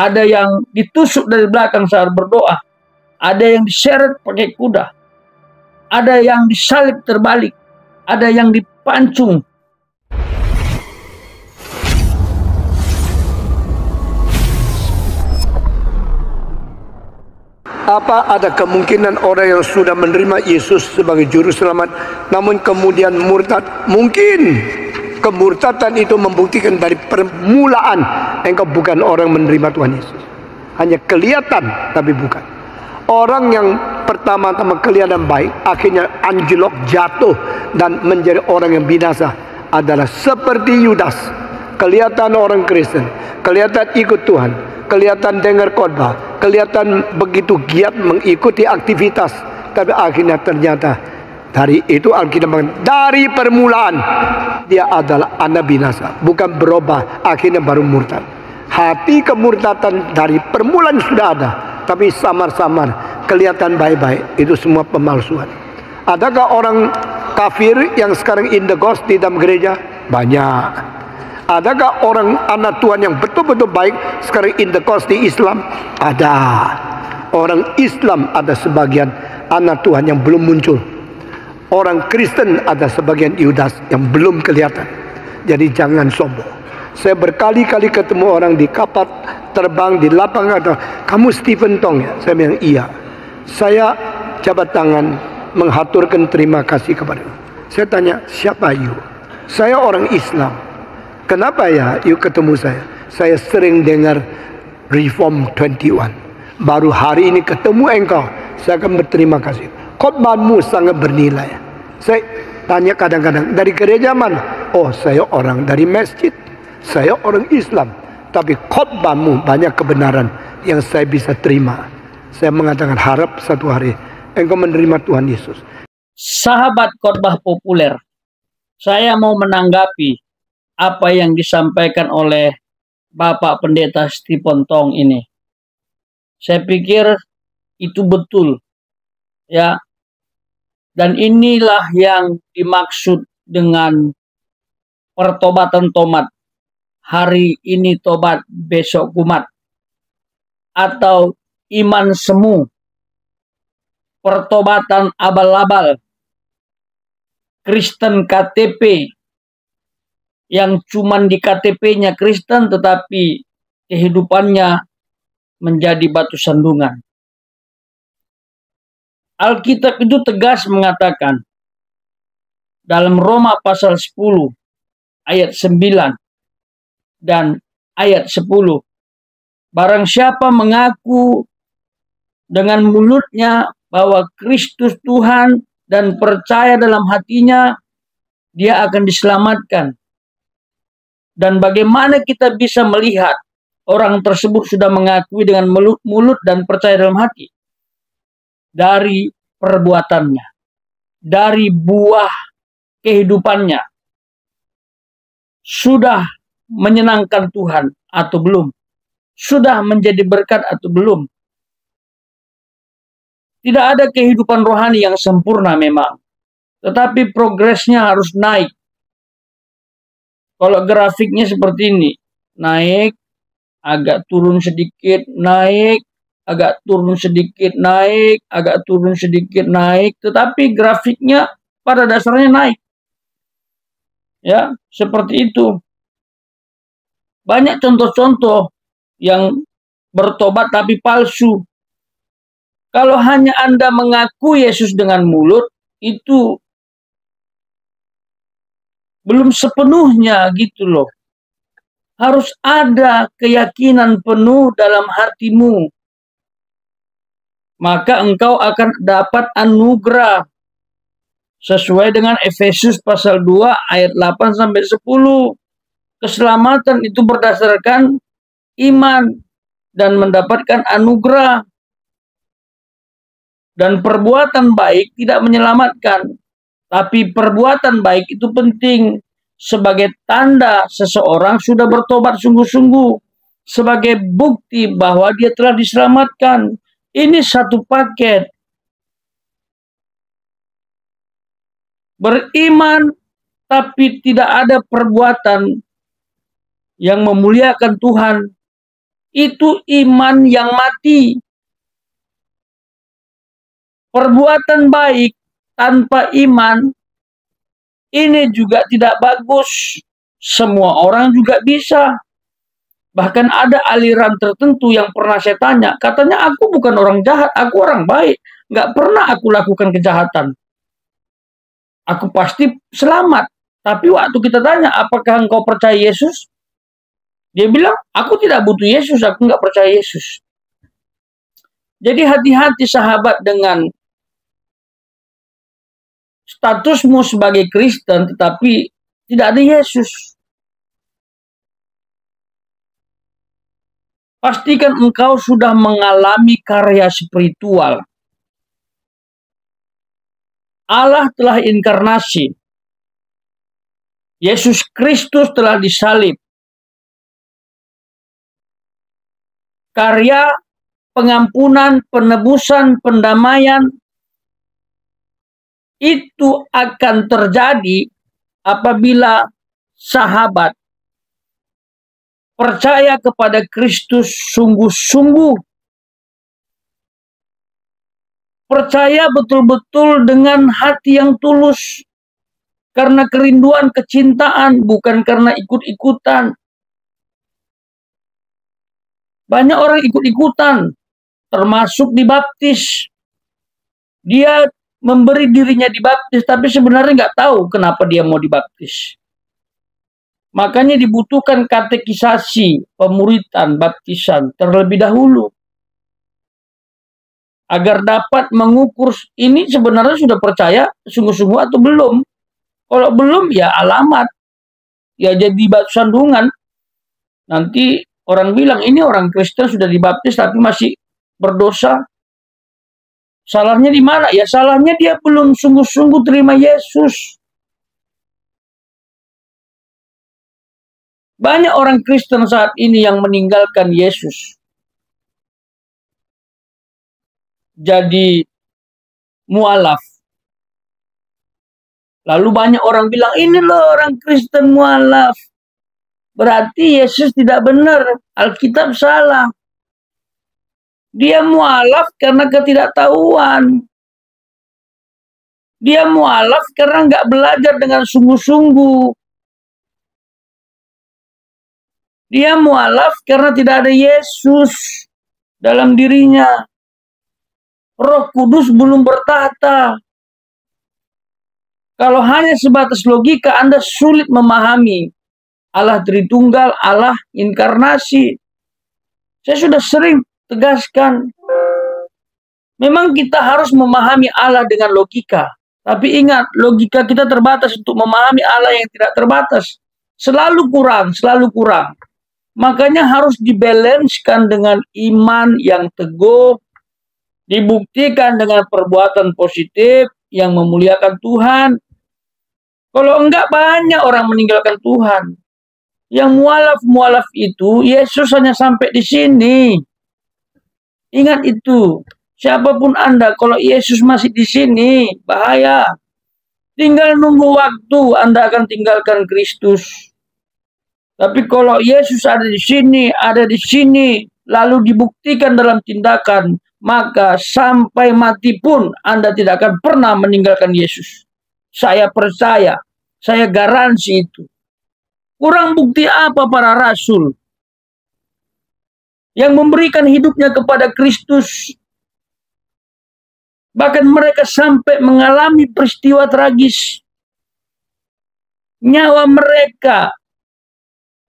ada yang ditusuk dari belakang saat berdoa, ada yang diseret pakai kuda, ada yang disalib terbalik, ada yang dipancung. Apa ada kemungkinan orang yang sudah menerima Yesus sebagai juru selamat namun kemudian murtad? Mungkin. Kemurtadan itu membuktikan dari permulaan engkau bukan orang menerima Tuhan Yesus. Hanya kelihatan tapi bukan. Orang yang pertama-tama kelihatan baik akhirnya anjlok, jatuh dan menjadi orang yang binasa adalah seperti Yudas. Kelihatan orang Kristen, kelihatan ikut Tuhan, kelihatan dengar khotbah, kelihatan begitu giat mengikuti aktivitas, tapi akhirnya ternyata dari itu Alkitab mengatakan dari permulaan dia adalah anak binasa, bukan berubah akhirnya baru murtad. Hati kemurtadan dari permulaan sudah ada, tapi samar-samar kelihatan baik-baik, itu semua pemalsuan. Adakah orang kafir yang sekarang in the ghost di dalam gereja? Banyak. Adakah orang anak Tuhan yang betul-betul baik sekarang in the ghost di Islam? Ada. Orang Islam ada sebagian anak Tuhan yang belum muncul. Orang Kristen ada sebagian Yudas yang belum kelihatan. Jadi jangan sombong. Saya berkali-kali ketemu orang di kapal terbang di lapangan, atau kamu Stephen Tong ya? Saya bilang iya. Saya jabat tangan menghaturkan terima kasih kepada you. Saya tanya, siapa you? Saya orang Islam. Kenapa ya you ketemu saya? Saya sering dengar Reform 21. Baru hari ini ketemu engkau, saya akan berterima kasih. Khotbahmu sangat bernilai. Saya tanya kadang-kadang, dari gereja mana? Oh, saya orang dari masjid. Saya orang Islam. Tapi khotbahmu banyak kebenaran yang saya bisa terima. Saya mengatakan harap satu hari engkau menerima Tuhan Yesus. Sahabat khotbah populer, saya mau menanggapi apa yang disampaikan oleh Bapak Pendeta Stephen Tong ini. Saya pikir itu betul, ya. Dan inilah yang dimaksud dengan pertobatan tomat. Hari ini tobat, besok kumat. Atau iman semu. Pertobatan abal-abal. Kristen KTP. Yang cuman di KTP-nya Kristen tetapi kehidupannya menjadi batu sandungan. Alkitab itu tegas mengatakan dalam Roma pasal 10 ayat 9 dan ayat 10, barang siapa mengaku dengan mulutnya bahwa Kristus Tuhan dan percaya dalam hatinya, dia akan diselamatkan. Dan bagaimana kita bisa melihat orang tersebut sudah mengakui dengan mulut dan percaya dalam hati? Dari perbuatannya, dari buah kehidupannya. Sudah menyenangkan Tuhan atau belum? Sudah menjadi berkat atau belum? Tidak ada kehidupan rohani yang sempurna memang, tetapi progresnya harus naik. Kalau grafiknya seperti ini, naik, agak turun sedikit, naik, agak turun sedikit, naik, agak turun sedikit, naik, tetapi grafiknya pada dasarnya naik. Ya, seperti itu. Banyak contoh-contoh yang bertobat tapi palsu. Kalau hanya Anda mengaku Yesus dengan mulut, itu belum sepenuhnya gitu loh. Harus ada keyakinan penuh dalam hatimu. Maka engkau akan dapat anugerah. Sesuai dengan Efesus pasal 2 ayat 8-10. Keselamatan itu berdasarkan iman dan mendapatkan anugerah. Dan perbuatan baik tidak menyelamatkan. Tapi perbuatan baik itu penting sebagai tanda seseorang sudah bertobat sungguh-sungguh. Sebagai bukti bahwa dia telah diselamatkan. Ini satu paket. Beriman tapi tidak ada perbuatan yang memuliakan Tuhan, Itu iman yang mati. Perbuatan baik tanpa iman ini juga tidak bagus. Semua orang juga bisa. Bahkan ada aliran tertentu yang pernah saya tanya, katanya aku bukan orang jahat, aku orang baik. Nggak pernah aku lakukan kejahatan. Aku pasti selamat. Tapi waktu kita tanya, apakah engkau percaya Yesus? Dia bilang, aku tidak butuh Yesus, aku nggak percaya Yesus. Jadi hati-hati sahabat dengan statusmu sebagai Kristen, tetapi tidak ada Yesus. Pastikan engkau sudah mengalami karya spiritual. Allah telah inkarnasi. Yesus Kristus telah disalib. Karya pengampunan, penebusan, pendamaian itu akan terjadi apabila sahabat percaya kepada Kristus sungguh-sungguh. Percaya betul-betul dengan hati yang tulus. Karena kerinduan, kecintaan, bukan karena ikut-ikutan. Banyak orang ikut-ikutan, termasuk dibaptis. Dia memberi dirinya dibaptis, tapi sebenarnya nggak tahu kenapa dia mau dibaptis. Makanya dibutuhkan katekisasi, pemuritan, baptisan terlebih dahulu. Agar dapat mengukur ini sebenarnya sudah percaya sungguh-sungguh atau belum. Kalau belum ya alamat. Ya jadi batu sandungan. Nanti orang bilang ini orang Kristen sudah dibaptis tapi masih berdosa. Salahnya di mana? Ya salahnya dia belum sungguh-sungguh terima Yesus. Banyak orang Kristen saat ini yang meninggalkan Yesus. Jadi mualaf. Lalu banyak orang bilang, ini loh orang Kristen mualaf. Berarti Yesus tidak benar. Alkitab salah. Dia mualaf karena ketidaktahuan. Dia mualaf karena nggak belajar dengan sungguh-sungguh. Dia mualaf karena tidak ada Yesus dalam dirinya. Roh Kudus belum bertahta. Kalau hanya sebatas logika, Anda sulit memahami Allah Tritunggal, Allah inkarnasi. Saya sudah sering tegaskan. Memang kita harus memahami Allah dengan logika. Tapi ingat, logika kita terbatas untuk memahami Allah yang tidak terbatas. Selalu kurang, selalu kurang. Makanya harus dibalanskan dengan iman yang teguh, dibuktikan dengan perbuatan positif yang memuliakan Tuhan. Kalau enggak banyak orang meninggalkan Tuhan. Yang mualaf-mualaf itu Yesus hanya sampai di sini. Ingat itu. Siapapun Anda, kalau Yesus masih di sini, bahaya. Tinggal nunggu waktu Anda akan tinggalkan Kristus. Tapi kalau Yesus ada di sini, lalu dibuktikan dalam tindakan, maka sampai mati pun Anda tidak akan pernah meninggalkan Yesus. Saya percaya, saya garansi itu. Kurang bukti apa para rasul yang memberikan hidupnya kepada Kristus? Bahkan mereka sampai mengalami peristiwa tragis. Nyawa mereka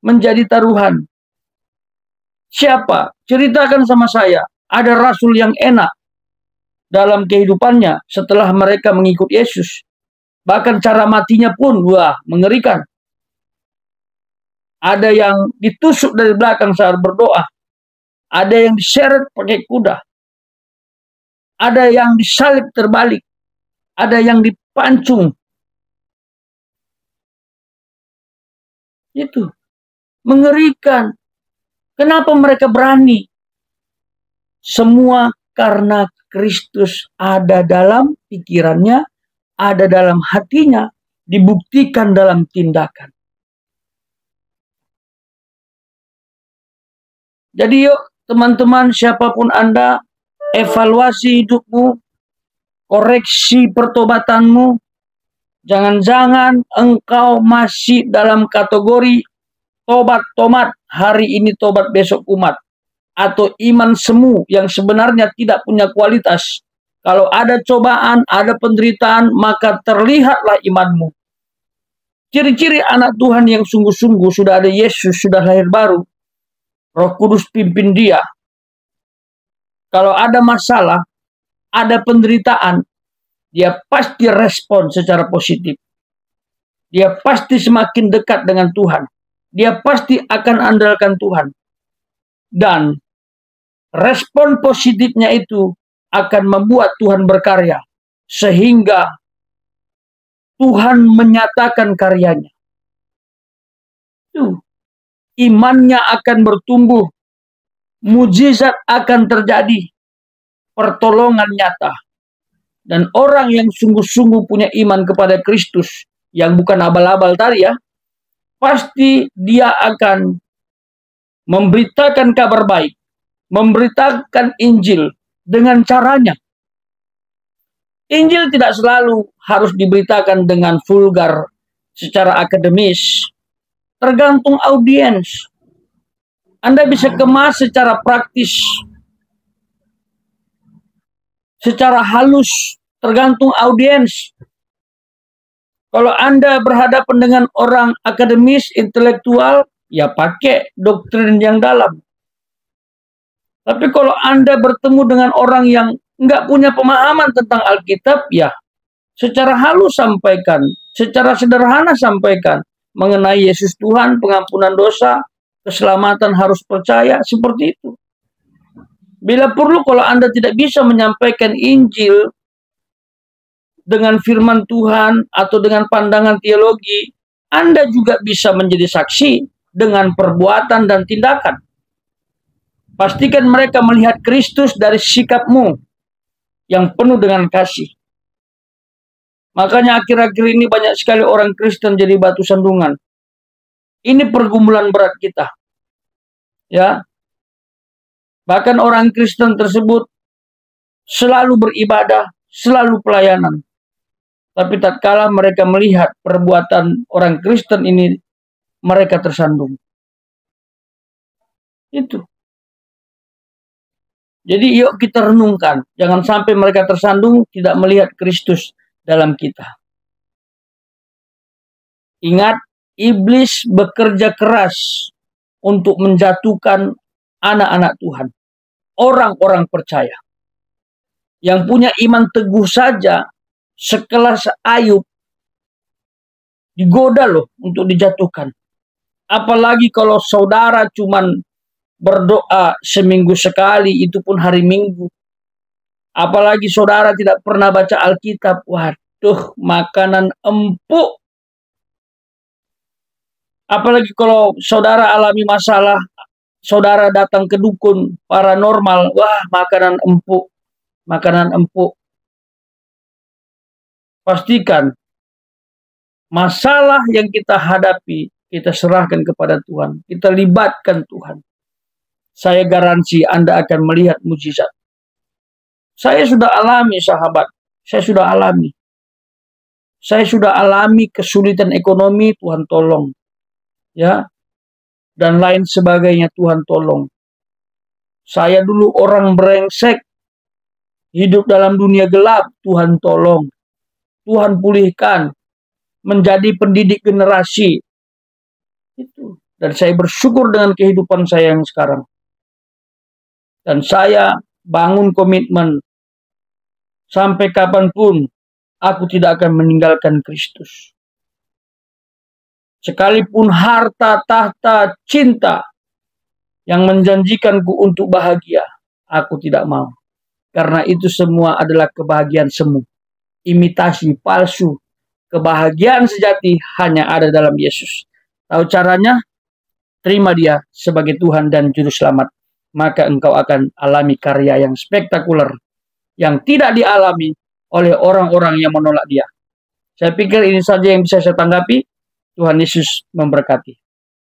menjadi taruhan. Siapa? Ceritakan sama saya. Ada rasul yang enak dalam kehidupannya setelah mereka mengikut Yesus. Bahkan cara matinya pun, wah, mengerikan. Ada yang ditusuk dari belakang saat berdoa. Ada yang diseret pakai kuda. Ada yang disalib terbalik. Ada yang dipancung. Itu. Mengerikan. Kenapa mereka berani? Semua karena Kristus ada dalam pikirannya, ada dalam hatinya, dibuktikan dalam tindakan. Jadi yuk teman-teman, siapapun Anda, evaluasi hidupmu, koreksi pertobatanmu. Jangan-jangan engkau masih dalam kategori tobat hari ini tobat besok umat, atau iman semu yang sebenarnya tidak punya kualitas. Kalau ada cobaan, ada penderitaan, maka terlihatlah imanmu. Ciri-ciri anak Tuhan yang sungguh-sungguh sudah ada Yesus, sudah lahir baru, Roh Kudus pimpin dia. Kalau ada masalah, ada penderitaan, dia pasti respon secara positif. Dia pasti semakin dekat dengan Tuhan. Dia pasti akan andalkan Tuhan. Dan respon positifnya itu akan membuat Tuhan berkarya. Sehingga Tuhan menyatakan karyanya. Tuh, imannya akan bertumbuh. Mujizat akan terjadi. Pertolongan nyata. Dan orang yang sungguh-sungguh punya iman kepada Kristus, yang bukan abal-abal tadi ya, pasti dia akan memberitakan kabar baik, memberitakan Injil dengan caranya. Injil tidak selalu harus diberitakan dengan vulgar secara akademis, tergantung audiens. Anda bisa kemas secara praktis, secara halus, tergantung audiens. Kalau Anda berhadapan dengan orang akademis, intelektual, ya pakai doktrin yang dalam. Tapi kalau Anda bertemu dengan orang yang nggak punya pemahaman tentang Alkitab, ya secara halus sampaikan, secara sederhana sampaikan mengenai Yesus Tuhan, pengampunan dosa, keselamatan harus percaya, seperti itu. Bila perlu, kalau Anda tidak bisa menyampaikan Injil dengan firman Tuhan atau dengan pandangan teologi, Anda juga bisa menjadi saksi dengan perbuatan dan tindakan. Pastikan mereka melihat Kristus dari sikapmu yang penuh dengan kasih. Makanya akhir-akhir ini banyak sekali orang Kristen jadi batu sandungan. Ini pergumulan berat kita. Ya. Bahkan orang Kristen tersebut selalu beribadah, selalu pelayanan. Tapi tatkala mereka melihat perbuatan orang Kristen ini, mereka tersandung. Itu. Jadi yuk kita renungkan. Jangan sampai mereka tersandung tidak melihat Kristus dalam kita. Ingat, iblis bekerja keras untuk menjatuhkan anak-anak Tuhan. Orang-orang percaya. Yang punya iman teguh saja, sekelas Ayub, digoda loh untuk dijatuhkan. Apalagi kalau saudara cuman berdoa seminggu sekali, itu pun hari Minggu. Apalagi saudara tidak pernah baca Alkitab. Waduh, makanan empuk. Apalagi kalau saudara alami masalah, saudara datang ke dukun paranormal, wah makanan empuk. Makanan empuk. Pastikan masalah yang kita hadapi, kita serahkan kepada Tuhan. Kita libatkan Tuhan. Saya garansi Anda akan melihat mujizat. Saya sudah alami, sahabat. Saya sudah alami. Saya sudah alami kesulitan ekonomi, Tuhan tolong. Ya. Dan lain sebagainya, Tuhan tolong. Saya dulu orang brengsek. Hidup dalam dunia gelap, Tuhan tolong. Tuhan pulihkan. Menjadi pendidik generasi. Itu. Dan saya bersyukur dengan kehidupan saya yang sekarang. Dan saya bangun komitmen. Sampai kapanpun aku tidak akan meninggalkan Kristus. Sekalipun harta, tahta, cinta yang menjanjikanku untuk bahagia, aku tidak mau. Karena itu semua adalah kebahagiaan semu. Imitasi, palsu. Kebahagiaan sejati hanya ada dalam Yesus. Tahu caranya? Terima dia sebagai Tuhan dan Juru Selamat. Maka engkau akan alami karya yang spektakuler. Yang tidak dialami oleh orang-orang yang menolak dia. Saya pikir ini saja yang bisa saya tanggapi. Tuhan Yesus memberkati.